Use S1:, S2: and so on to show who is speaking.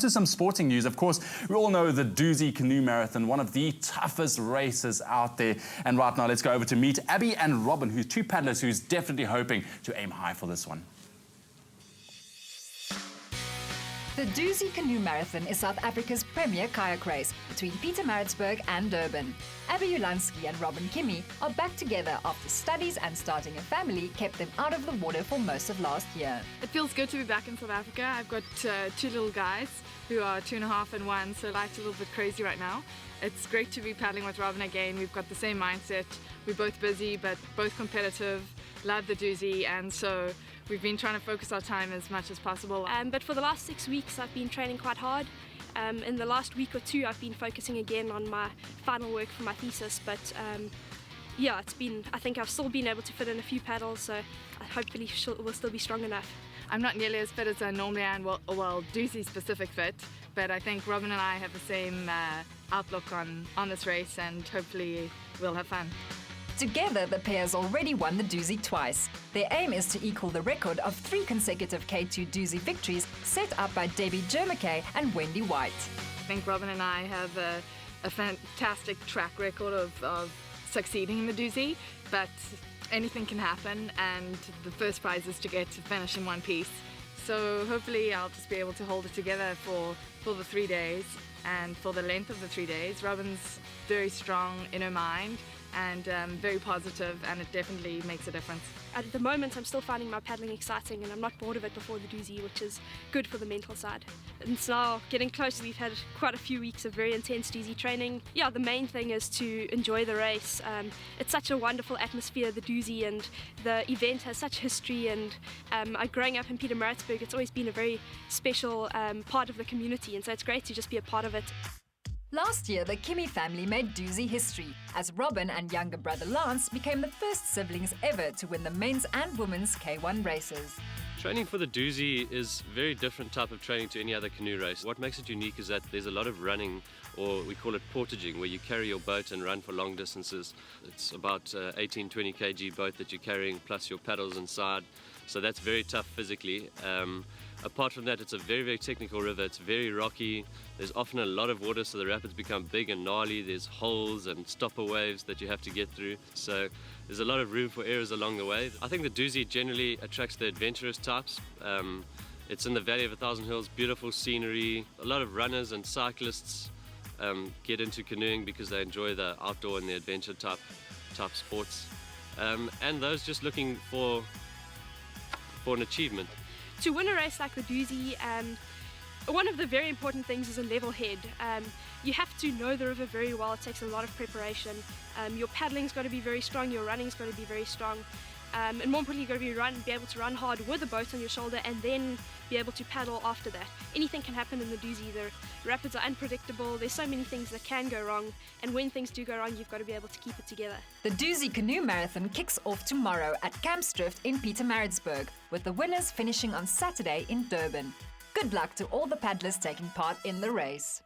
S1: to some sporting news. Of course, we all know the Dusi Canoe Marathon, one of the toughest races out there. And right now, let's go over to meet Abby and Robin, who's two paddlers who's definitely hoping to aim high for this one.
S2: The Dusi Canoe Marathon is South Africa's premier kayak race between Pietermaritzburg and Durban. Abby Ulansky and Robin Kimmy are back together after studies and starting a family kept them out of the water for most of last year.
S3: It feels good to be back in South Africa. I've got two little guys who are 2.5 and 1, so life's a little bit crazy right now. It's great to be paddling with Robin again. We've got the same mindset. We're both busy, but both competitive, love the Dusi, and so we've been trying to focus our time as much as possible.
S4: But for the last 6 weeks, I've been training quite hard. In the last week or two, I've been focusing again on my final work for my thesis. But yeah, I think I've still been able to fit in a few paddles, so hopefully we'll still be strong enough.
S3: I'm not nearly as fit as I normally am, well, Dusi specific fit, but I think Robin and I have the same outlook on this race, and hopefully we'll have fun.
S2: Together, the pairs already won the Dusi twice. Their aim is to equal the record of 3 consecutive K2 Dusi victories set up by Debbie Jermake and Wendy White.
S3: I think Robin and I have a fantastic track record of succeeding in the Dusi, but anything can happen, and the first prize is to get to finish in one piece. So hopefully I'll just be able to hold it together for the 3 days, and for the length of the 3 days. Robin's very strong in her mind and very positive, and it definitely makes a difference.
S4: At the moment, I'm still finding my paddling exciting, and I'm not bored of it before the Dusi, which is good for the mental side. And it's now getting closer. We've had quite a few weeks of very intense Dusi training. Yeah, the main thing is to enjoy the race. It's such a wonderful atmosphere, the Dusi, and the event has such history, and growing up in Pietermaritzburg, it's always been a very special part of the community, and so it's great to just be a part of it.
S2: Last year, the Kimmy family made Dusi history, as Robin and younger brother Lance became the first siblings ever to win the men's and women's K1 races.
S5: Training for the Dusi is a very different type of training to any other canoe race. What makes it unique is that there's a lot of running, or we call it portaging, where you carry your boat and run for long distances. It's about 18-20 kg boat that you're carrying, plus your paddles inside, so that's very tough physically. Apart from that, it's a very, very technical river. It's very rocky. There's often a lot of water, so the rapids become big and gnarly. There's holes and stopper waves that you have to get through. So there's a lot of room for errors along the way. I think the Dusi generally attracts the adventurous types. It's in the Valley of a Thousand Hills, beautiful scenery. A lot of runners and cyclists get into canoeing because they enjoy the outdoor and the adventure type sports. And those just looking for an achievement.
S4: To win a race like the Dusi, one of the very important things is a level head. You have to know the river very well. It takes a lot of preparation. Your paddling's got to be very strong, your running's got to be very strong. And more importantly, you've got to be able to run hard with a boat on your shoulder, and then be able to paddle after that. Anything can happen in the Dusi. The rapids are unpredictable. There's so many things that can go wrong, and when things do go wrong, you've got to be able to keep it together.
S2: The Dusi Canoe Marathon kicks off tomorrow at Kampsdrift in Pietermaritzburg, with the winners finishing on Saturday in Durban. Good luck to all the paddlers taking part in the race.